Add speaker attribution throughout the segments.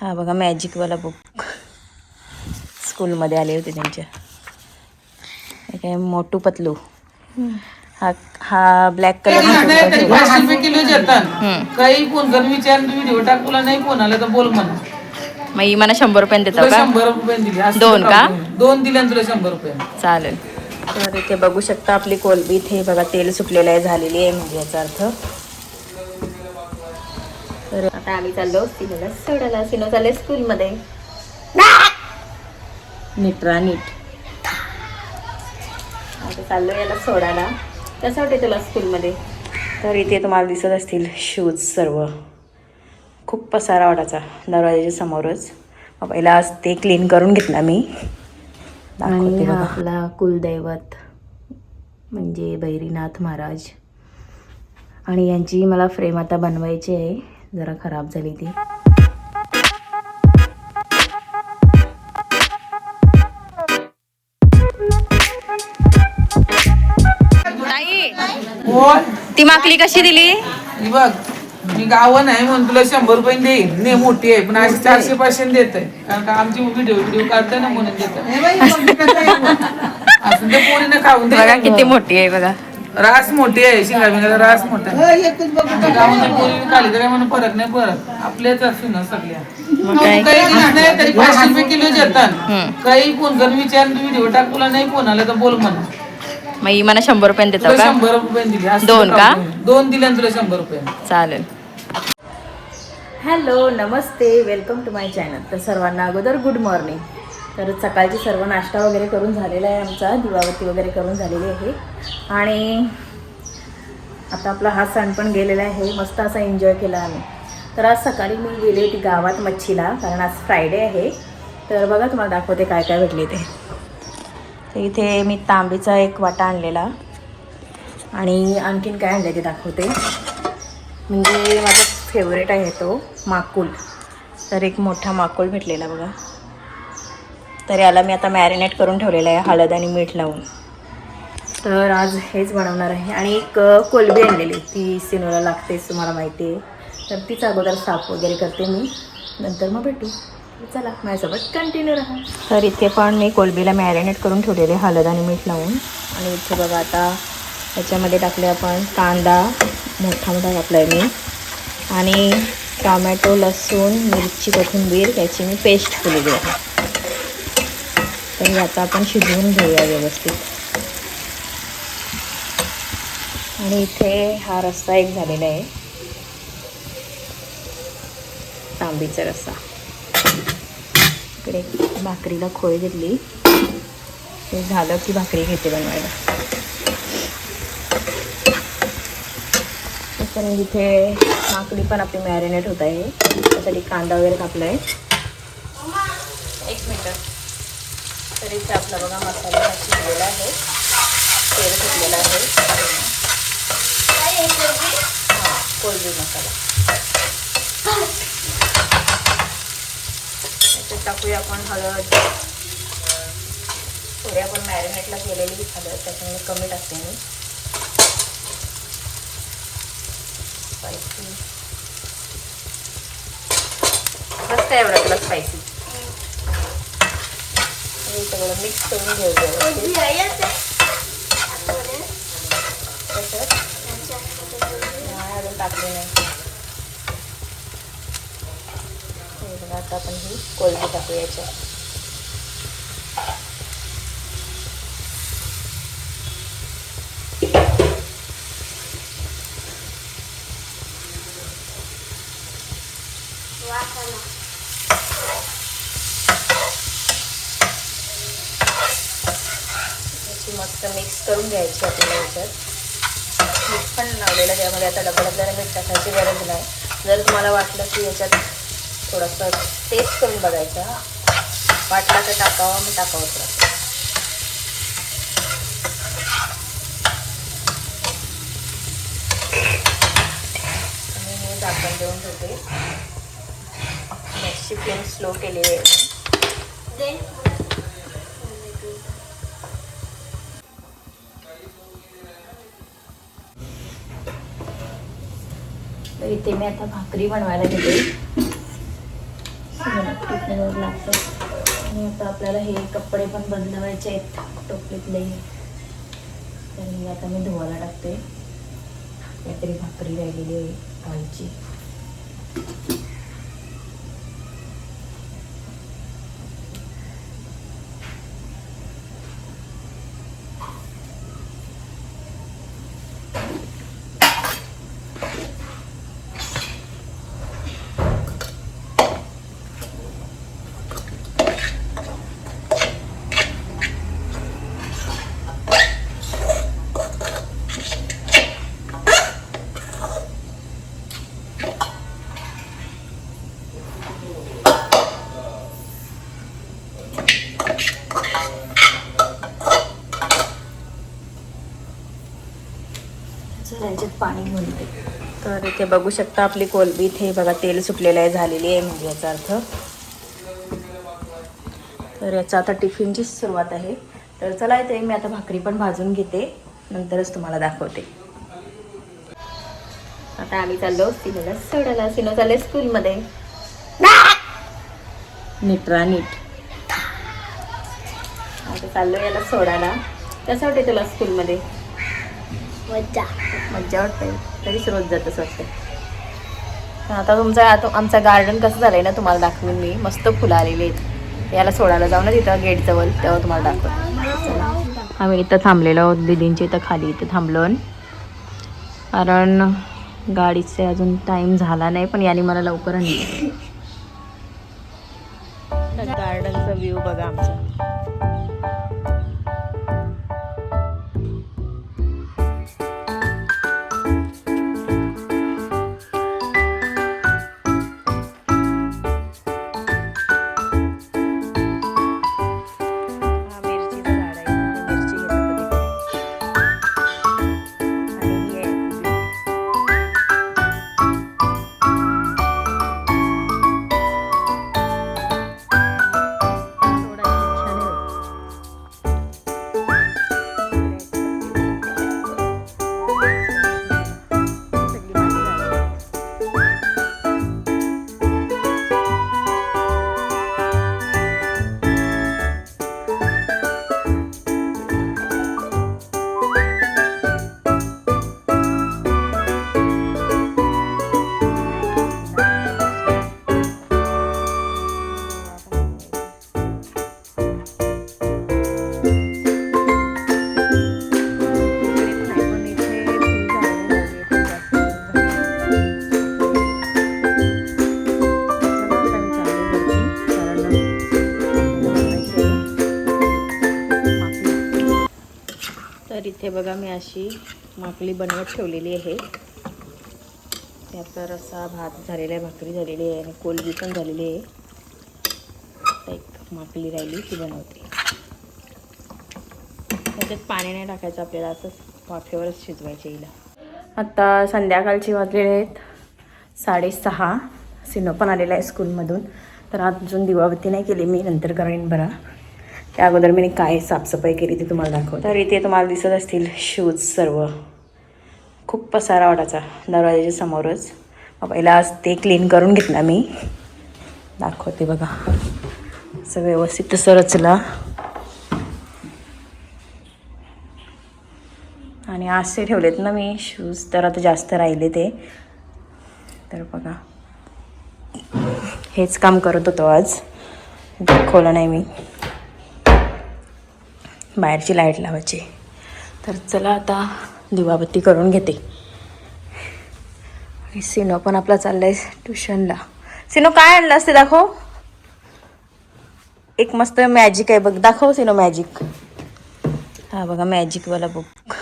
Speaker 1: हा बघा मॅजिकवाला बुक स्कूलमध्ये आले होते त्यांच्या. हे काय मोटू पतलू. हा हा ब्लॅक कलर
Speaker 2: किलो देतात. काही फोन करून विचार व्हिडिओ टाकूला नाही फोन आला तर बोल म्हणा.
Speaker 1: मग मला 100 रुपये देतो का?
Speaker 2: 100 रुपये दिली.
Speaker 1: 2 का?
Speaker 2: 2 दिले तुला 100 रुपये.
Speaker 1: चालेल. तर इथे बघू शकता आपली कोलबी. इथे बघा तेल सुटलेलं आहे, झालेली आहे म्हणजे याचा अर्थ. तर आता आम्ही चाललो सिनोला सोडायला. सिनो चालले स्कूलमध्ये. नीट राहा नीट. आता चाललो याला सोडायला. कसं वाटते तुला स्कूलमध्ये? तर इथे तुम्हाला दिसत असतील शूज सर्व. खूप पसारा वाटायचा दरवाजाच्या समोरच. पहिला आज ते क्लीन करून घेतला मी. आणि हा आपला कुलदैवत म्हणजे भैरीनाथ महाराज. आणि यांची मला फ्रेम आता बनवायची आहे, जरा खराब झाली ती. ती माकली कशी दिली?
Speaker 2: बघ मी गावं नाही म्हणून तुला 100 रुपये देईन. ने मोठी आहे पण अशी 400-500 देत आहे, कारण का आमची व्हिडिओ काढते ना म्हणून देत असं ते पोरीने खाऊन दे.
Speaker 1: बघा किती मोठी आहे बघा.
Speaker 2: रास मोठी आहे, शिंगाला रास मोठा आहे. गावामध्ये पोरी खाली तर म्हणून फरक नाही पडत. आपल्याच असू ना सगळ्या. काही नाही तरी 500 रुपये किलो देतात. काही फोन करून विचार व्हिडिओ टाकूला नाही फोन आला तर बोल म्हणा.
Speaker 1: मग मला 100 रुपये देतो का?
Speaker 2: 100 रुपये दिली.
Speaker 1: 2 का?
Speaker 2: 2 दिले तुला 100 रुपये.
Speaker 1: चालेल. हॅलो नमस्ते, वेलकम टू माय चॅनल. तर सर्वांना अगोदर गुड मॉर्निंग. तर सकाळची सर्व नाश्ता वगैरे करून झालेला आहे आमचा, दिवाबत्ती वगैरे करून झालेली आहे. आणि आता आपला हा सण पण गेलेला आहे, मस्त असा एन्जॉय केला आम्ही. तर आज सकाळी मी गेली होती गावात मच्छीला, कारण आज फ्रायडे आहे. तर बघा तुम्हाला दाखवते काय काय भेटले ते. तर इथे मी तांबीचा एक वाटा आणलेला आणि आणखीन काय आणलं ते दाखवते. म्हणजे माझा फेवरेट आहे तो माकुल. तर एक मोठा माकुल भेटलेला बघा. तर याला मी आता मॅरिनेट करून ठेवलेलं आहे हळद आणि मीठ लावून. तर आज हेच बनवणार आहे. आणि एक कोलबी आणलेली, ती सिनोला लागतेच तुम्हाला माहिती आहे. तर तीच अगोदर साफ वगैरे करते मी, नंतर मग भेटू. चला माझ्यासोबत कंटिन्यू राहा. तर इथे पण मी कोलबीला मॅरिनेट करून ठेवलेले हळद आणि मीठ लावून. आणि इथे बघा आता याच्यामध्ये टाकले आपण कांदा, मोठा मोठा टाकला आहे मी. आणि टोमॅटो, लसूण, मिरची, कोथिंबीर याची मी पेस्ट केलेली आहे. तर आता आपण शिजवून घेऊया व्यवस्थित. आणि इथे हा रस्सा एक झालेला आहे, तांबीचा रस्सा. इकडे भाकरीला खोय घेतली, ते झालं की भाकरी घेते बनवायला. तर इथे माकडी पण आपली मॅरिनेट होत आहे, त्यासाठी कांदा वगैरे कापला आहे. 1 मिनिट. तर इथे आपला बघा मसाला शिजलेला आहे, तेल सुटलेला आहे. हां, कोलबी मसाला. याच्यात टाकूया आपण हळद. थोडी आपण मॅरिनेटला केलेली हळद, त्याच्यामुळे कमी टाकते मी. स्पायसी बस काय एवढं तुला स्पायसी. सगळं मिक्स करून घेऊया. अजून टाकले नाही. आता आपण ही कोलबी टाकूया याच्यात. मस्त मिक्स करून घ्यायची आपल्याला. याच्यात मीठ पण लावलेलं, त्यामध्ये आता डबल आपल्याला मीठ टाकायची गरज नाही. जर तुम्हाला वाटलं की याच्यात थोडंसं टेस्ट करून बघायचा वाटला तर टाकावं, मग टाकावं थोडंसं. आणि हे झाकण देऊन ठेवते. गॅसची फ्लेम स्लो केली आहे. तर इथे मी आता भाकरी बनवायला घेते. त्याच्यावर लागतं. आणि आता आपल्याला हे कपडे पण बदलवायचे आहेत टोपलीतले, तर हे आता मी धुवायला टाकते. काहीतरी भाकरी राहिलेली आहे कालची. यांच्यात पाणी घालते. तर इथे बघू शकता आपली कोलबी इथे बघा तेल सुटलेलं आहे, झालेली आहे म्हणजे याचा अर्थ. तर याचा आता टिफिनची सुरुवात आहे. तर चला इथे मी आता भाकरी पण भाजून घेते, नंतरच तुम्हाला दाखवते. आता आम्ही चाललो सिनोला सोडायला. सिनो चालले स्कूलमध्ये. नीट राहा नीट. आता चाललो याला सोडायला. कसं वाटते तुला स्कूलमध्ये? मज्जा वाटते. तरीच रोज जातच वाटते. आता आमचं गार्डन कसं झालंय ना तुम्हाला दाखवेन मी. मस्त फुलं आलेली आहेत. याला सोडायला जाऊ ना तिथं गेटजवळ, तेव्हा तुम्हाला दाखवतो. आम्ही इथं थांबलेलो आहोत दीदींच्या इथं खाली. इथं थांबलो कारण गाडीचे अजून टाइम झाला नाही, पण याने मला लवकर आणली. गार्डनचा व्ह्यू बघा आमचा. तर इथे बघा मी अशी माकली बनवत ठेवलेली आहे. त्याचा रस्सा भात झालेला आहे, भाकरी झालेली आहे आणि कोलबी पण झालेली आहे. आता एक माकली राहिली ती बनवते. त्याच्यात पाणी नाही टाकायचं आपल्याला, असंच वाफेवरच शिजवायचे हिला. आत्ता संध्याकाळची वाजलेले आहेत 6:30. सिनो पण आलेला आहे स्कूलमधून. तर अजून दिवाबत्ती नाही केली मी, नंतर करेन बरं. त्या अगोदर मी काय साफसफाई केली ती तुम्हाला दाखवते. तर इथे तुम्हाला दिसत असतील शूज सर्व. खूप पसारा वाटायचा दरवाजाच्या समोरच. पहिला आज ते क्लीन करून घेतला मी. दाखवते बघा. असं व्यवस्थित तसं रचला. आणि असे ठेवलेत ना मी शूज, तर आता जास्त राहिले ते. तर बघा हेच काम करत होतो आज. दाखवलं नाही मी. बाहेरची लाईट लावायची. तर चला आता दिवाबत्ती करून घेते. आणि सिनो पण आपला चाललाय ट्युशनला. सिनो काय आणलं असते दाखव. एक मस्त मॅजिक आहे बघ, दाखव सिनो मॅजिक. हा बघा मॅजिकवाला बुक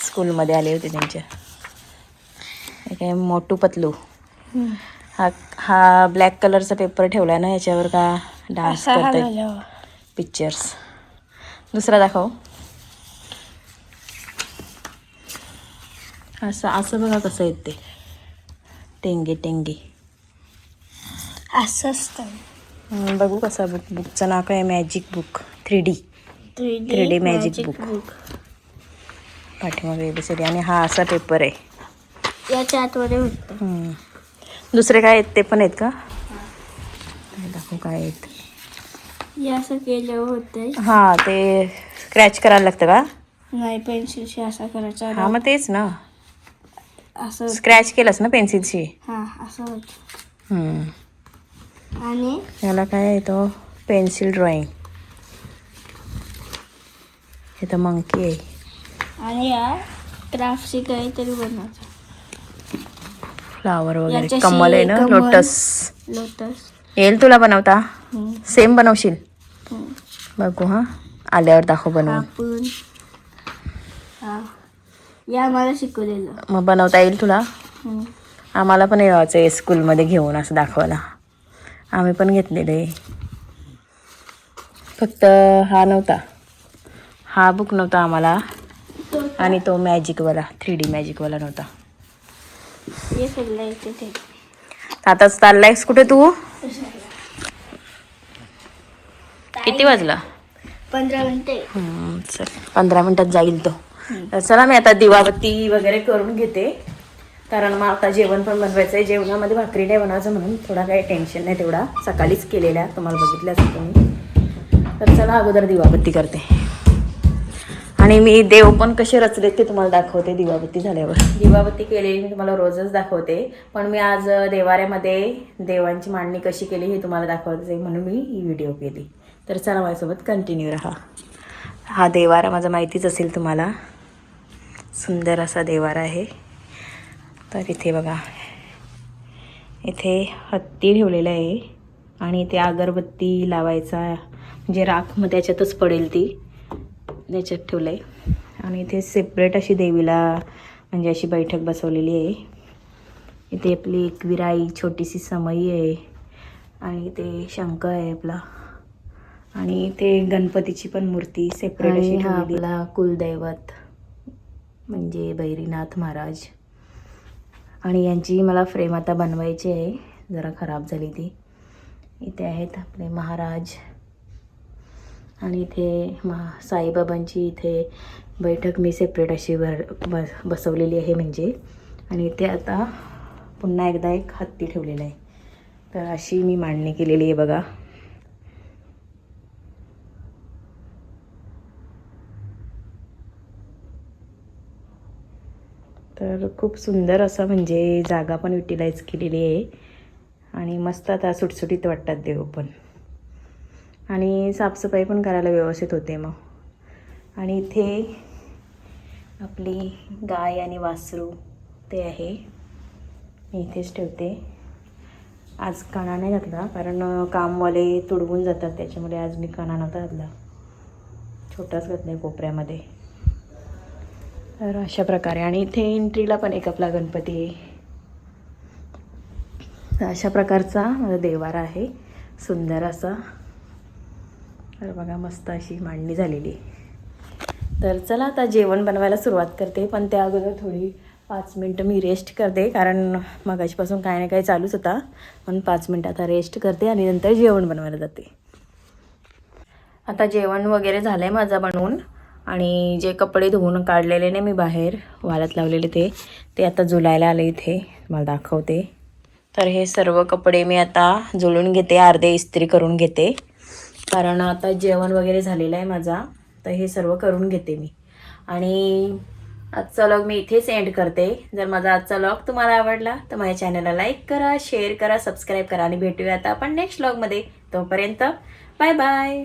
Speaker 1: स्कूलमध्ये आले होते त्यांच्या. काय मोटू पतलू. हा ब्लॅक कलरचा पेपर ठेवला ना, याच्यावर का डान्स करताय पिक्चर्स. दुसरा दाखव. असं बघा कसं येत ते. टेंगे टेंगे असं असतं. बघू कसं बुकचं नाव काय? Magic book 3D magic book. पाठीमागे ABCD. आणि हा असा पेपर आहे. याच्या आतमध्ये होतं. दुसरे काय आहेत ते पण आहेत का? दाखव काय आहेत.
Speaker 3: हे असं केलं होतं.
Speaker 1: हां ते स्क्रॅच करायला लागतं का?
Speaker 3: नाही, पेन्सिलशी असा करायचा.
Speaker 1: हां मग तेच ना,
Speaker 3: असं
Speaker 1: स्क्रॅच केलंस ना पेन्सिलशी.
Speaker 3: हां असं होतं. आणि
Speaker 1: याला काय येतो पेन्सिल ड्रॉइंग. हे तर मंकी आहे.
Speaker 3: आणि या क्राफ्टची काहीतरी बनवायचं.
Speaker 1: फ्लावर वगैरे,
Speaker 3: याच्याशी
Speaker 1: कमल आहे ना,
Speaker 3: कमल.
Speaker 1: लोटस.
Speaker 3: लोटस.
Speaker 1: येईल तुला बनवता? सेम बनवशील? बघू हां, आल्यावर दाखव बनवून.
Speaker 3: आपण या आम्हाला शिकवलेलं.
Speaker 1: मग बनवता येईल तुला? आम्हाला पण यायचं आहे स्कूलमध्ये घेऊन असं दाखवायला. आम्ही पण घेतलेले. फक्त हा नव्हता, हा बुक नव्हता आम्हाला, आणि तो मॅजिकवाला 3D मॅजिकवाला नव्हता.
Speaker 3: हे सगळं इथे ठेव.
Speaker 1: आताच चाललायस कुठे तू? किती वाजला?
Speaker 3: 15 मिनिटे.
Speaker 1: चल 15 मिनिटात जाईल तो. तर चला मी आता दिवाबत्ती वगैरे करून घेते, कारण मग आता जेवण पण बनवायचं आहे. जेवणामध्ये भाकरी नाही बनवायचं म्हणून थोडा काही टेन्शन नाही तेवढा, सकाळीच केलेल्या तुम्हाला बघितल्याच तुम्ही. तर चला अगोदर दिवाबत्ती करते, आणि मी देव पण कसे रचलेत ते तुम्हाला दाखवते दिवाबत्ती झाल्यावर. दिवाबत्ती केलेली मी तुम्हाला रोजच दाखवते, पण मी आज देवाऱ्यामध्ये देवांची मांडणी कशी केली हे तुम्हाला दाखवायचं म्हणून मी ही व्हिडिओ केली. तर चला माझ्यासोबत कंटिन्यू राहा. हा देवारा माझा माहितीच असेल तुम्हाला, सुंदर असा देवारा आहे. तर इथे बघा, इथे हत्ती ठेवलेला आहे, आणि इथे अगरबत्ती लावायचा म्हणजे राख मग त्याच्यातच पडेल ती, त्याच्यात ठेवलं आहे. आणि इथे सेपरेट अशी देवीला म्हणजे अशी बैठक बसवलेली आहे. इथे आपली एक विराई छोटीशी समई आहे, आणि इथे शंख आहे आपला, आणि इथे गणपतीची पण मूर्ती सेपरेट अशी ठेवलेली. आपला कुलदैवत म्हणजे भैरीनाथ महाराज. आणि यांची मला फ्रेम आता बनवायची आहे, जरा खराब झाली ती. इथे आहेत आपले महाराज, आणि इथे साईबाबांची इथे बैठक मी सेपरेट अशी बसवलेली आहे म्हणजे. आणि इथे आता पुन्हा एकदा एक हत्ती ठेवलेला आहे. तर अशी मी मांडणी केलेली आहे बघा. तर खूप सुंदर असं म्हणजे जागा पण युटिलाइज केलेली आहे, आणि मस्त आता सुटसुटीत वाटतात देव पण, आणि साफसफाई पण करायला व्यवस्थित होते मग. आणि इथे आपली गाय आणि वासरू ते आहे, मी इथेच ठेवते. आज कणा नाही घातला कारण कामवाले तुडवून जातात, त्याच्यामुळे आज मी कणा नव्हता घातला, छोटाच घातला कोपऱ्यामध्ये. तर अशा प्रकारे. आणि इथे एंट्रीला पण एक आपला गणपती आहे. अशा प्रकारचा माझा देवारा आहे, सुंदर असा. तर बघा मस्त अशी मांडणी झालेली. तर चला आता जेवण बनवायला सुरुवात करते, पण त्या अगोदर थोडी 5 मिनटं मी रेस्ट करते, कारण मगाचपासून काही ना काही चालूच होता, पण 5 मिनटं आता रेस्ट करते आणि नंतर जेवण बनवायला जाते. आता जेवण वगैरे झालं आहे माझं बनवून, आणि जे कपडे धुवून काढलेले नाही मी बाहेर वाळत लावलेले ते आता जुलायला आले इथे, मला दाखवते. तर हे सर्व कपडे मी आता जुळून घेते, अर्धे इस्त्री करून घेते, कारण आता जेवण वगैरे झालेलं आहे माझा. तर हे सर्व करून घेते मी. आणि आजचा व्लॉग मी इथेच एंड करते. जर माझा आजचा व्लॉग तुम्हाला आवडला तर माझ्या चॅनलला लाईक करा, शेअर करा, सबस्क्राईब करा, आणि भेटूया आता आपण नेक्स्ट व्लॉगमध्ये. तोपर्यंत बाय बाय.